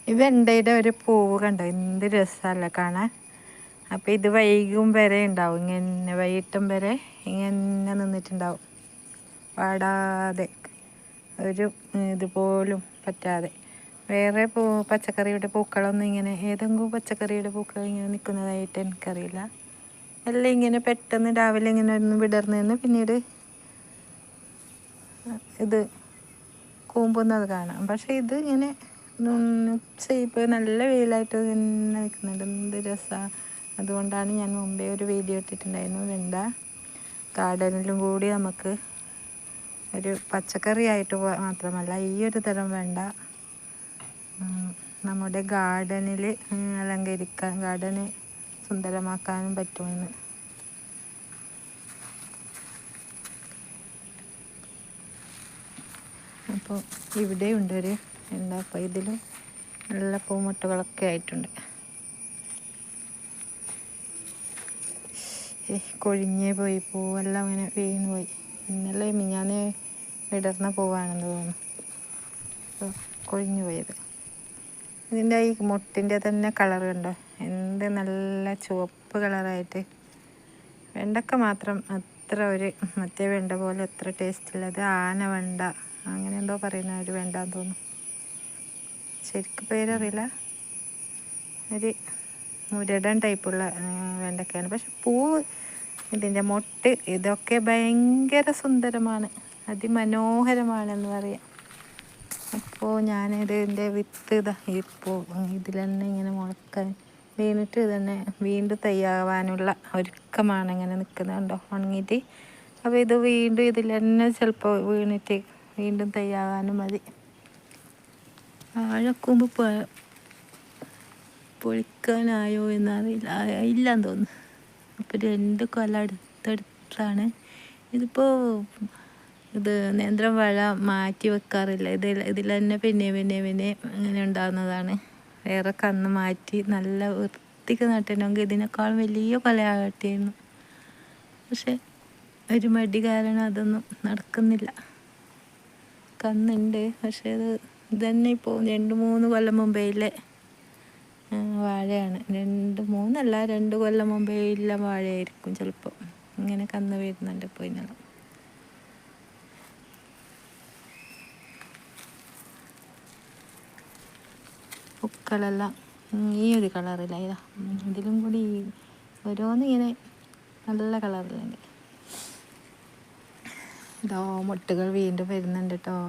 ഈ വെണ്ടയുടെ ഒരു പൂവ് കണ്ടോ, എന്ത് രസമല്ല കാണാൻ. അപ്പോൾ ഇത് വൈകും വരെ ഉണ്ടാവും, ഇങ്ങനെ വൈകിട്ടും വരെ ഇങ്ങനെ നിന്നിട്ടുണ്ടാവും, പാടാതെ, ഒരു ഇതുപോലും പറ്റാതെ. വേറെ പച്ചക്കറിയുടെ പൂക്കളൊന്നും ഇങ്ങനെ, ഏതെങ്കിലും പച്ചക്കറിയുടെ പൂക്കൾ ഇങ്ങനെ നിൽക്കുന്നതായിട്ട് എനിക്കറിയില്ല. എല്ലാം ഇങ്ങനെ പെട്ടെന്ന് രാവിലെ ഇങ്ങനെ ഒന്ന് വിടർന്ന് നിന്ന് പിന്നീട് ഇത് കൂമ്പുന്നത് കാണാം. പക്ഷേ ഇത് ഇങ്ങനെ ഇപ്പോൾ നല്ല വെയിലായിട്ട് ഇങ്ങനെ നിൽക്കുന്നുണ്ട്, എന്ത് രസമാണ്. അതുകൊണ്ടാണ് ഞാൻ മുമ്പേ ഒരു വീഡിയോ ഇട്ടിട്ടുണ്ടായിരുന്നു, വെണ്ട ഗാർഡനിലും കൂടി നമുക്ക് ഒരു പച്ചക്കറി ആയിട്ട് മാത്രമല്ല, ഈ ഒരു തരം വേണ്ട നമ്മുടെ ഗാർഡനിൽ അലങ്കരിക്കാൻ, ഗാർഡന് സുന്ദരമാക്കാനും പറ്റുമെന്ന്. അപ്പോൾ ഇവിടെയുണ്ട് ഒരു എന്താ, അപ്പോൾ ഇതിലും നല്ല പൂമുട്ടുകളൊക്കെ ആയിട്ടുണ്ട്. കൊഴിഞ്ഞേ പോയി, പൂവെല്ലാം അങ്ങനെ വീണ് പോയി. ഇന്നലെ മിനിഞ്ഞാന്ന് വിടർന്ന പൂവാണെന്ന് തോന്നുന്നു, അപ്പോൾ കൊഴിഞ്ഞു പോയത്. ഇതിൻ്റെ ഈ മുട്ടിൻ്റെ തന്നെ കളർ കണ്ടോ, എന്ത് നല്ല ചുവപ്പ് കളറായിട്ട്. വെണ്ടക്ക മാത്രം അത്ര ഒരു മറ്റേ വെണ്ട പോലെ അത്ര ടേസ്റ്റ് ഉള്ളത് ആന വെണ്ട, അങ്ങനെ എന്തോ പറയുന്ന ഒരു വെണ്ടാന്ന് തോന്നുന്നു, ശരിക്കും പേരറിയില്ല. ഒരു മുരടൻ ടൈപ്പുള്ള വെണ്ടക്കയാണ്. പക്ഷെ പൂവ്, ഇതിൻ്റെ മൊട്ട്, ഇതൊക്കെ ഭയങ്കര സുന്ദരമാണ്, അതിമനോഹരമാണെന്ന് പറയാം. അപ്പോൾ ഞാനിതിൻ്റെ വിത്ത് ഇപ്പോൾ ഇതിൽ തന്നെ ഇങ്ങനെ മുളക്കാൻ വീണിട്ട് തന്നെ വീണ്ടും തയ്യാവാനുള്ള ഒരുക്കമാണ് ഇങ്ങനെ നിൽക്കുന്നുണ്ടോ, ഉണങ്ങിയിട്ട്. അപ്പോൾ ഇത് വീണ്ടും ഇതിൽ തന്നെ ചിലപ്പോൾ വീണിട്ട് വീണ്ടും തയ്യാവാനും മതി. വാഴക്കൂമ്പ് പൊളിക്കാനായോ എന്നറിയില്ല, ഇല്ലാന്ന് തോന്നുന്നു. അപ്പോൾ 2 കൊല അടുത്തടുത്താണ്. ഇതിപ്പോൾ ഇത് നേന്ത്രം വാഴ മാറ്റി വെക്കാറില്ല, ഇതിൽ തന്നെ പിന്നെ ഇങ്ങനെ ഉണ്ടാകുന്നതാണ്. വേറെ കന്ന് മാറ്റി നല്ല വൃത്തിക്ക് നട്ടിട്ടുണ്ടെങ്കിൽ ഇതിനേക്കാളും വലിയ കൊലയാകട്ടിയായിരുന്നു. പക്ഷെ ഒരു മടി കാരണം അതൊന്നും നടക്കുന്നില്ല. കന്നുണ്ട്, പക്ഷേ അത് ഇതന്നെ ഇപ്പോൾ 2-3 കൊല്ലം മുമ്പേയിലെ വാഴയാണ്. 2 കൊല്ലം മുമ്പേ ഇല്ല വാഴയായിരിക്കും ചിലപ്പോൾ, ഇങ്ങനെ കന്ന് വരുന്നുണ്ട് ഇപ്പോൾ ഇതിനെല്ലാം. പൂക്കളെല്ലാം ഈ ഒരു കളറില്ല, ഇതിലും കൂടി ഓരോന്ന് ഇങ്ങനെ നല്ല കളറിലുണ്ട്. ഇതോ മുട്ടുകൾ വീണ്ടും വരുന്നുണ്ട് കേട്ടോ.